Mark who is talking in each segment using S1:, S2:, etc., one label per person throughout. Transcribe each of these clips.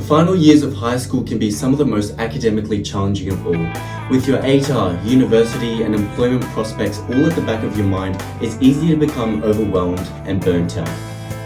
S1: final years of high school can be some of the most academically challenging of all. With your ATAR, university and employment prospects all at the back of your mind, it's easy to become overwhelmed and burnt out.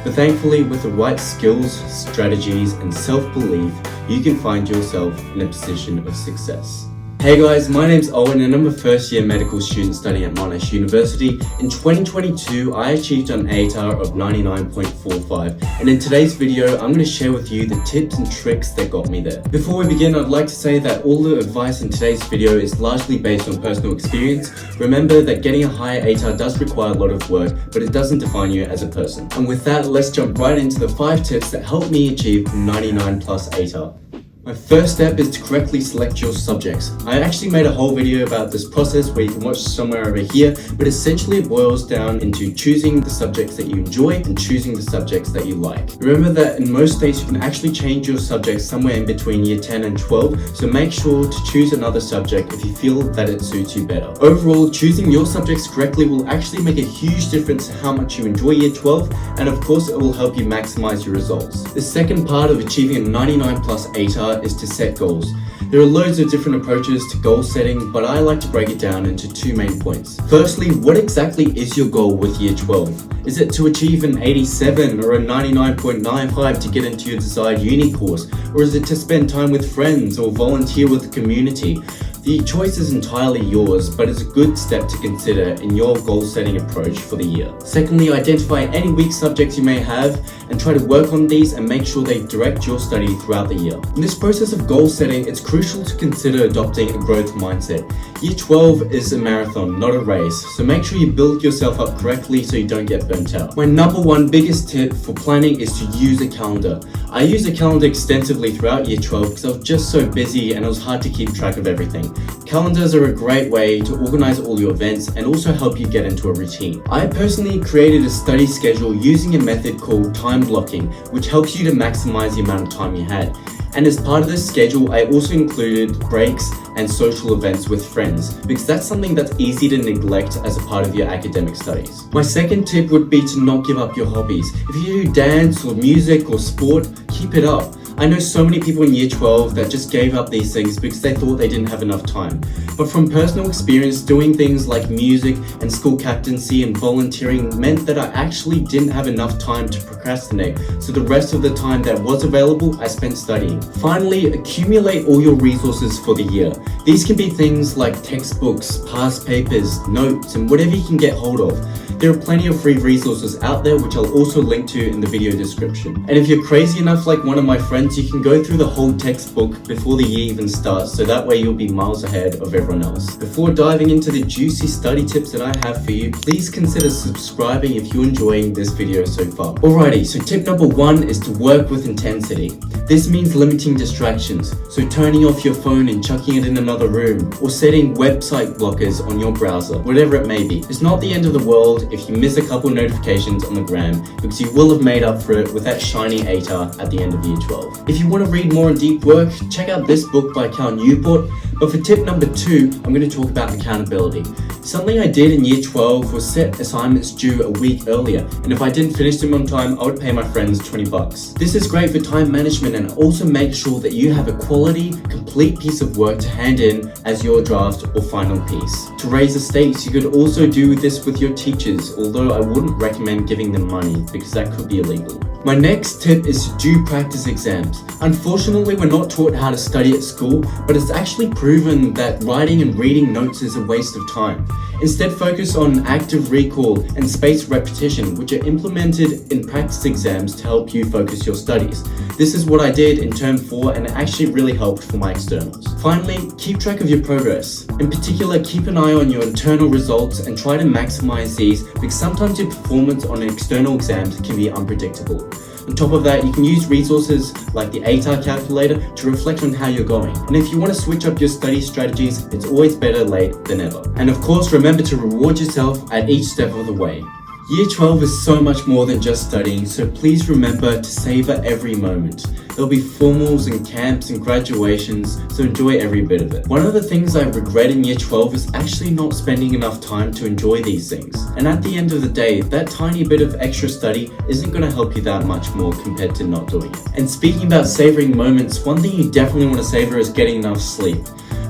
S1: But thankfully, with the right skills, strategies and self-belief, you can find yourself in a position of success. Hey guys, my name's Owen and I'm a first year medical student studying at Monash University. In 2022, I achieved an ATAR of 99.45, and in today's video, I'm going to share with you the tips and tricks that got me there. Before we begin, I'd like to say that all the advice in today's video is largely based on personal experience. Remember that getting a higher ATAR does require a lot of work, but it doesn't define you as a person. And with that, let's jump right into the 5 tips that helped me achieve 99 plus ATAR. My first step is to correctly select your subjects. I actually made a whole video about this process where you can watch somewhere over here, but essentially it boils down into choosing the subjects that you enjoy and choosing the subjects that you like. Remember that in most states you can actually change your subjects somewhere in between year 10 and 12, so make sure to choose another subject if you feel that it suits you better. Overall, choosing your subjects correctly will actually make a huge difference to how much you enjoy year 12, and of course it will help you maximize your results. The second part of achieving a 99 plus ATAR is to set goals. There are loads of different approaches to goal setting, but I like to break it down into 2 main points. Firstly, what exactly is your goal with year 12? Is it to achieve an 87 or a 99.95 to get into your desired uni course? Or is it to spend time with friends or volunteer with the community? The choice is entirely yours, but it's a good step to consider in your goal-setting approach for the year. Secondly, identify any weak subjects you may have and try to work on these and make sure they direct your study throughout the year. In this process of goal setting, it's crucial to consider adopting a growth mindset. Year 12 is a marathon, not a race, so make sure you build yourself up correctly so you don't get burnt out. My number one biggest tip for planning is to use a calendar. I use a calendar extensively throughout year 12 because I was just so busy and it was hard to keep track of everything. Calendars are a great way to organize all your events and also help you get into a routine. I personally created a study schedule using a method called time blocking, which helps you to maximize the amount of time you had. And as part of this schedule, I also included breaks and social events with friends, because that's something that's easy to neglect as a part of your academic studies. My second tip would be to not give up your hobbies. If you do dance or music or sport, keep it up. I know so many people in year 12 that just gave up these things because they thought they didn't have enough time. But from personal experience, doing things like music and school captaincy and volunteering meant that I actually didn't have enough time to procrastinate, so the rest of the time that was available, I spent studying. Finally, accumulate all your resources for the year. These can be things like textbooks, past papers, notes, and whatever you can get hold of. There are plenty of free resources out there, which I'll also link to in the video description. And if you're crazy enough like one of my friends, you can go through the whole textbook before the year even starts, so that way you'll be miles ahead of everyone else. Before diving into the juicy study tips that I have for you, please consider subscribing if you're enjoying this video so far. Alrighty, so tip number 1 is to work with intensity. This means limiting distractions, so turning off your phone and chucking it in another room, or setting website blockers on your browser, whatever it may be. It's not the end of the world if you miss a couple notifications on the gram, because you will have made up for it with that shiny ATAR at the end of year 12. If you want to read more in deep work, check out this book by Cal Newport. But for tip number 2, I'm going to talk about accountability. Something I did in year 12 was set assignments due a week earlier, and if I didn't finish them on time, I would pay my friends $20. This is great for time management and also make sure that you have a quality, complete piece of work to hand in as your draft or final piece. To raise the stakes, you could also do this with your teachers, although I wouldn't recommend giving them money because that could be illegal. My next tip is to do practice exams. Unfortunately, we're not taught how to study at school, but it's actually proven that writing and reading notes is a waste of time. Instead, focus on active recall and spaced repetition, which are implemented in practice exams to help you focus your studies. This is what I did in term 4 and it actually really helped for my externals. Finally, keep track of your progress. In particular, keep an eye on your internal results and try to maximize these, because sometimes your performance on external exams can be unpredictable. On top of that, you can use resources like the ATAR calculator to reflect on how you're going. And if you want to switch up your study strategies, it's always better late than ever. And of course, remember to reward yourself at each step of the way. Year 12 is so much more than just studying, so please remember to savor every moment. There'll be formals and camps and graduations, so enjoy every bit of it. One of the things I regret in year 12 is actually not spending enough time to enjoy these things. And at the end of the day, that tiny bit of extra study isn't going to help you that much more compared to not doing it. And speaking about savoring moments, one thing you definitely want to savor is getting enough sleep.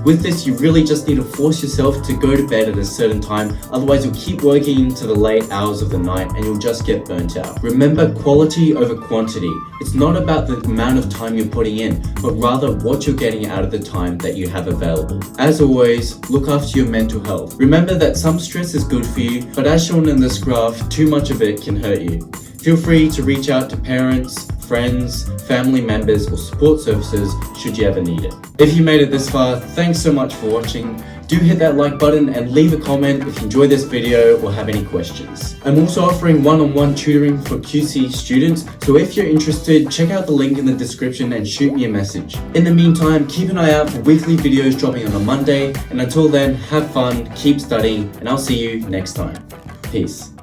S1: With this, you really just need to force yourself to go to bed at a certain time, otherwise you'll keep working into the late hours of the night and you'll just get burnt out. Remember, quality over quantity. It's not about the amount of time you're putting in, but rather what you're getting out of the time that you have available. As always, look after your mental health. Remember that some stress is good for you, but as shown in this graph, too much of it can hurt you. Feel free to reach out to parents, friends, family members, or support services should you ever need it. If you made it this far, thanks so much for watching. Do hit that like button and leave a comment if you enjoyed this video or have any questions. I'm also offering one-on-one tutoring for QC students, so if you're interested, check out the link in the description and shoot me a message. In the meantime, keep an eye out for weekly videos dropping on a Monday, and until then, have fun, keep studying, and I'll see you next time. Peace.